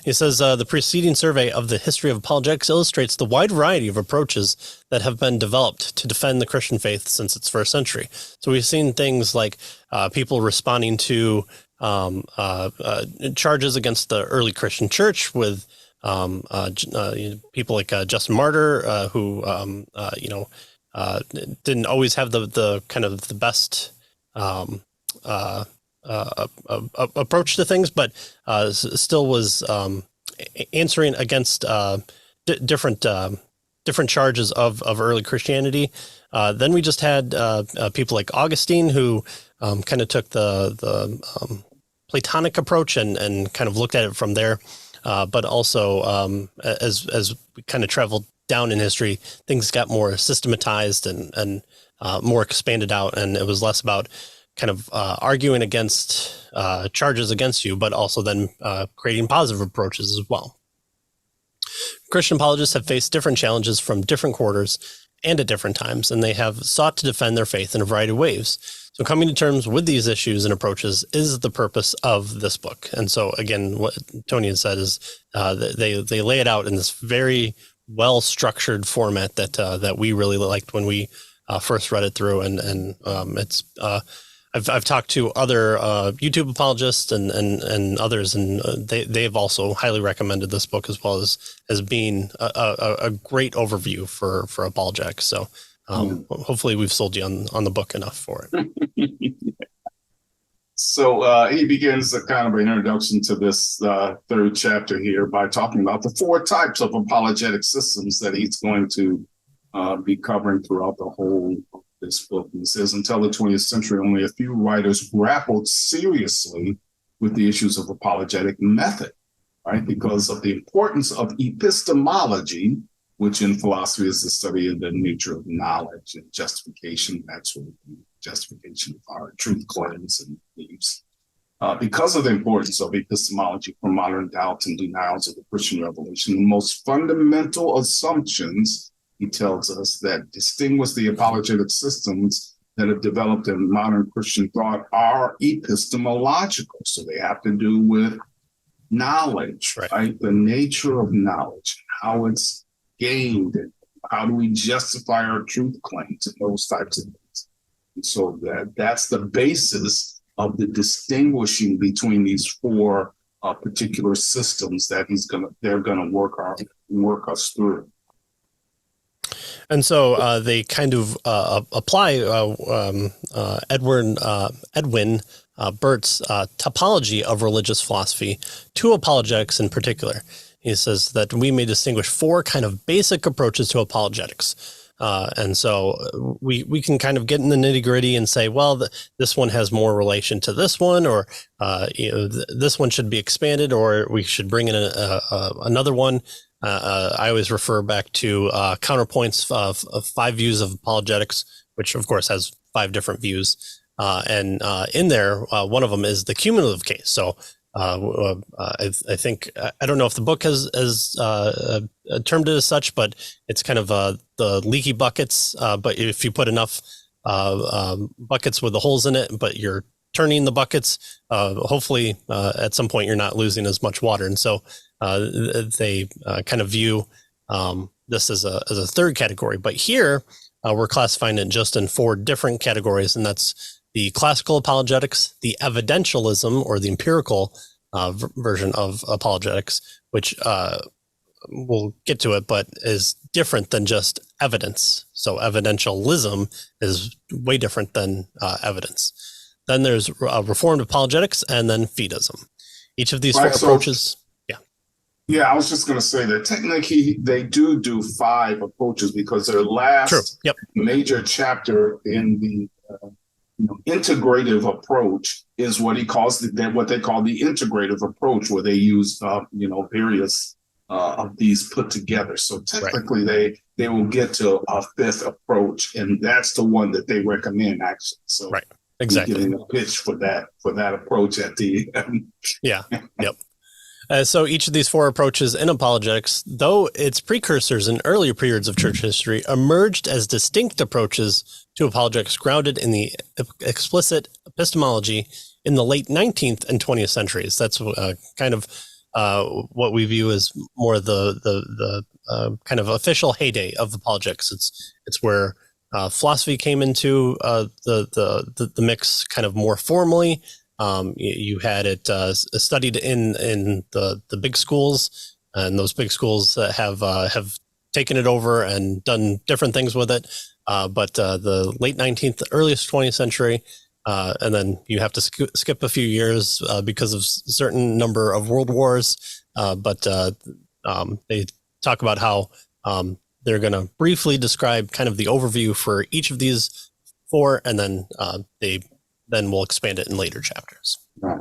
He says the preceding survey of the history of apologetics illustrates the wide variety of approaches that have been developed to defend the Christian faith since its first century. So we've seen things like people responding to charges against the early Christian church with people like Justin Martyr, who didn't always have the kind of the best approach to things, but still was answering against different charges of early Christianity. Then we just had people like Augustine, who kind of took the Platonic approach and kind of looked at it from there. But also, as we kind of traveled down in history, things got more systematized and more expanded out, and it was less about kind of arguing against charges against you, but also then creating positive approaches as well. Christian apologists have faced different challenges from different quarters and at different times, and they have sought to defend their faith in a variety of ways. So coming to terms with these issues and approaches is the purpose of this book. And so again, what Tony had said is they lay it out in this very well-structured format that we really liked when we first read it through. And it's I've talked to other YouTube apologists and others, and they've also highly recommended this book as well as being a great overview for apologetics. So hopefully we've sold you on the book enough for it. So he begins a kind of an introduction to this third chapter here by talking about the 4 types of apologetic systems that he's going to be covering throughout the whole of this book. He says, until the 20th century, only a few writers grappled seriously with the issues of apologetic method, right? Because of the importance of epistemology, which in philosophy is the study of the nature of knowledge and justification, that sort of thing, justification of our truth claims and beliefs. Because of the importance of epistemology for modern doubts and denials of the Christian revelation, the most fundamental assumptions, he tells us, that distinguish the apologetic systems that have developed in modern Christian thought are epistemological. So they have to do with knowledge, right? The nature of knowledge, how it's gained, and how do we justify our truth claims and those types of things. And so that's the basis of the distinguishing between these 4 particular systems that they're gonna work us through. And so they kind of apply Edwin Burt's topology of religious philosophy to apologetics in particular. He says that we may distinguish 4 kind of basic approaches to apologetics. And so we can kind of get in the nitty gritty and say, well, this one has more relation to this one, or this one should be expanded, or we should bring in another one. I always refer back to Counterpoints of 5 Views of Apologetics, which of course has 5 different views. And in there, one of them is the cumulative case. So I think, I don't know if the book has termed it as such, but it's kind of the leaky buckets. But if you put enough buckets with the holes in it, but you're turning the buckets, hopefully at some point you're not losing as much water. And so they kind of view this as a third category. But here we're classifying it just in 4 different categories, and that's the classical apologetics, the evidentialism or the empirical version of apologetics, which we'll get to it, but is different than just evidence. So evidentialism is way different than evidence. Then there's reformed apologetics, and then fideism. Each of these 4 approaches. Yeah, I was just going to say that technically they do 5 approaches, because their last major chapter in the integrative approach is what he calls what they call the integrative approach, where they use various of these put together. So technically they will get to a 5th approach, and that's the one that they recommend, actually. So exactly, getting a pitch for that approach at the end. So each of these 4 approaches in apologetics, though its precursors in earlier periods of church history, emerged as distinct approaches to apologetics grounded in the explicit epistemology in the late 19th and 20th centuries. That's kind of what we view as more the kind of official heyday of apologetics. It's where philosophy came into the mix kind of more formally. You had it studied in the big schools, and those big schools have taken it over and done different things with it. But the late 19th, earliest 20th century, and then you have to skip a few years because of certain number of world wars. But they talk about how they're going to briefly describe kind of the overview for each of these four, and then they will expand it in later chapters. Right.